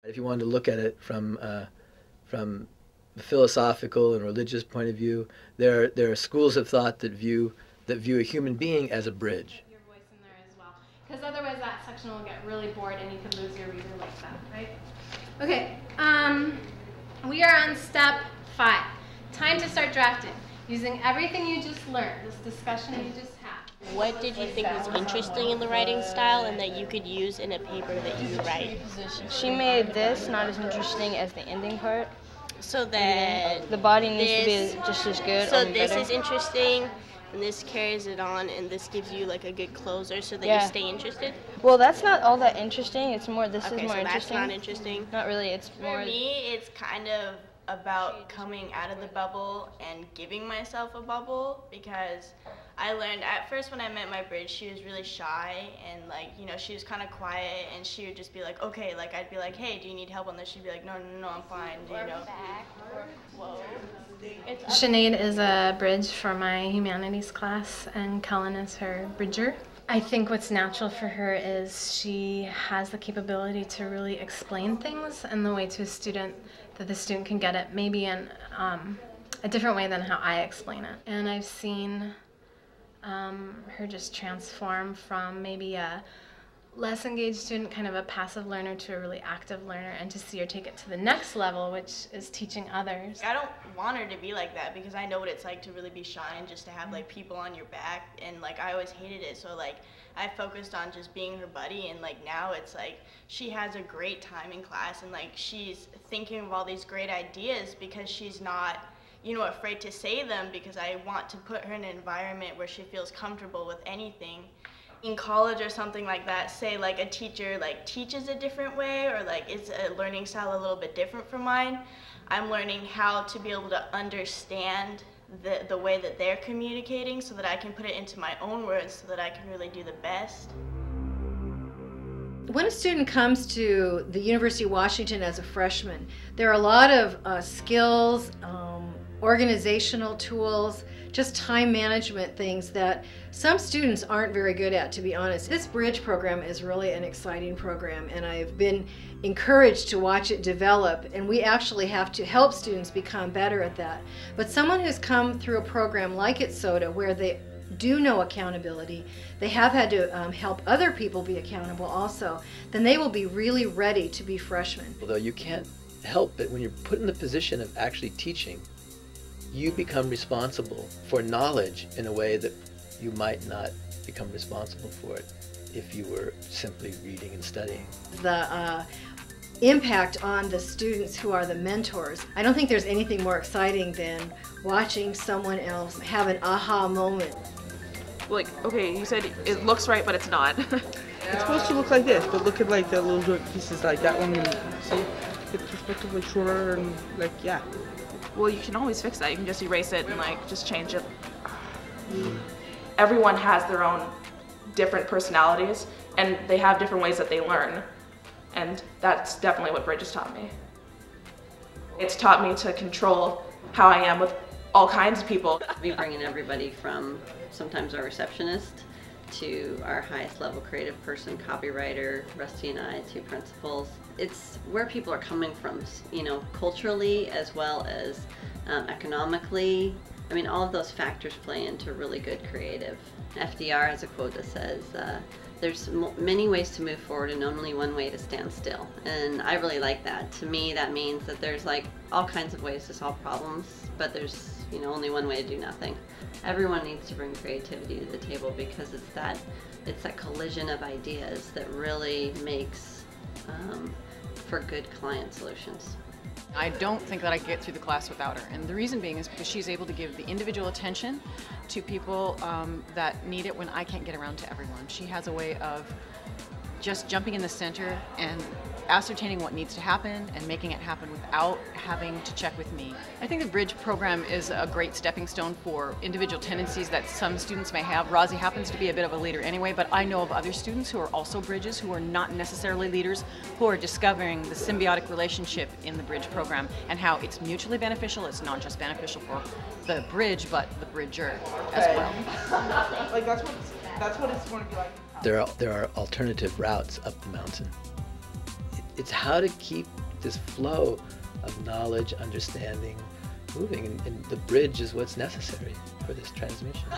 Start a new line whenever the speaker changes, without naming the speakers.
If you wanted to look at it from the philosophical and religious point of view, there are schools of thought that view a human being as a bridge.
Your voice in there as well, because otherwise that section will get really bored and you could lose your reader like that, right? Okay, we are on step 5. Time to start drafting, using everything you just learned, this discussion you just had.
What did you think was interesting in the writing style and that you could use in a paper that you write?
She made this not as interesting as the ending part.
So that
the body needs to be just as good.
So this is interesting, and this carries it on, and this gives you like a good closer so that you stay interested?
Well, that's not all that interesting. It's more, this is more
so
interesting.
That's not interesting?
Not really, it's more...
For me, it's kind of about coming out of the bubble and giving myself a bubble, because I learned at first when I met my bridge, she was really shy and like, you know, she was kind of quiet and she would just be like, okay, like I'd be like, hey, do you need help on this? She'd be like, no, I'm fine, you know.
Sinead is a bridge for my humanities class and Cullen is her bridger. I think what's natural for her is she has the capability to really explain things in the way to a student that the student can get it maybe in a different way than how I explain it. And I've seen her just transform from maybe a less engaged student, kind of a passive learner, to a really active learner, and to see her take it to the next level, which is teaching others.
I don't want her to be like that because I know what it's like to really be shy and just to have like people on your back, and like I always hated it, so like I focused on just being her buddy, and like now it's like she has a great time in class and like she's thinking of all these great ideas because she's not, you know, afraid to say them, because I want to put her in an environment where she feels comfortable with anything. In college or something like that, say like a teacher like teaches a different way, or like it's a learning style a little bit different from mine, I'm learning how to be able to understand the way that they're communicating so that I can put it into my own words so that I can really do the best.
When a student comes to the University of Washington as a freshman, there are a lot of skills, organizational tools, just time management things that some students aren't very good at, to be honest. This bridge program is really an exciting program, and I've been encouraged to watch it develop, and we actually have to help students become better at that. But someone who's come through a program like at SOTA, where they do know accountability, they have had to help other people be accountable also, then they will be really ready to be freshmen.
Although you can't help it, when you're put in the position of actually teaching, you become responsible for knowledge in a way that you might not become responsible for it if you were simply reading and studying.
The impact on the students who are the mentors, I don't think there's anything more exciting than watching someone else have an aha moment.
Like, okay, you said it looks right, but it's not. It's supposed to look like this, but look at like the little pieces like that one, and see, it's perspective like shorter and like, yeah.
Well, you can always fix that. You can just erase it and like just change it. Everyone has their own different personalities and they have different ways that they learn. And that's definitely what Bridge has taught me. It's taught me to control how I am with all kinds of people.
We bring in everybody from sometimes our receptionist to our highest level creative person, copywriter, Rusty and I, 2 principals. It's where people are coming from, you know, culturally as well as economically. I mean, all of those factors play into really good creative. FDR has a quote that says, there's many ways to move forward and only one way to stand still. And I really like that. To me, that means that there's like all kinds of ways to solve problems, but there's, you know, only one way to do nothing. Everyone needs to bring creativity to the table because it's that collision of ideas that really makes for good client solutions.
I don't think that I could get through the class without her, and the reason being is because she's able to give the individual attention to people that need it when I can't get around to everyone. She has a way of just jumping in the center and ascertaining what needs to happen and making it happen without having to check with me. I think the Bridge program is a great stepping stone for individual tendencies that some students may have. Rozzie happens to be a bit of a leader anyway, but I know of other students who are also Bridges, who are not necessarily leaders, who are discovering the symbiotic relationship in the Bridge program and how it's mutually beneficial. It's not just beneficial for the Bridge, but the Bridger as well.
Like that's what it's going to be like.
There are alternative routes up the mountain. it's how to keep this flow of knowledge, understanding, moving, and the bridge is what's necessary for this transmission.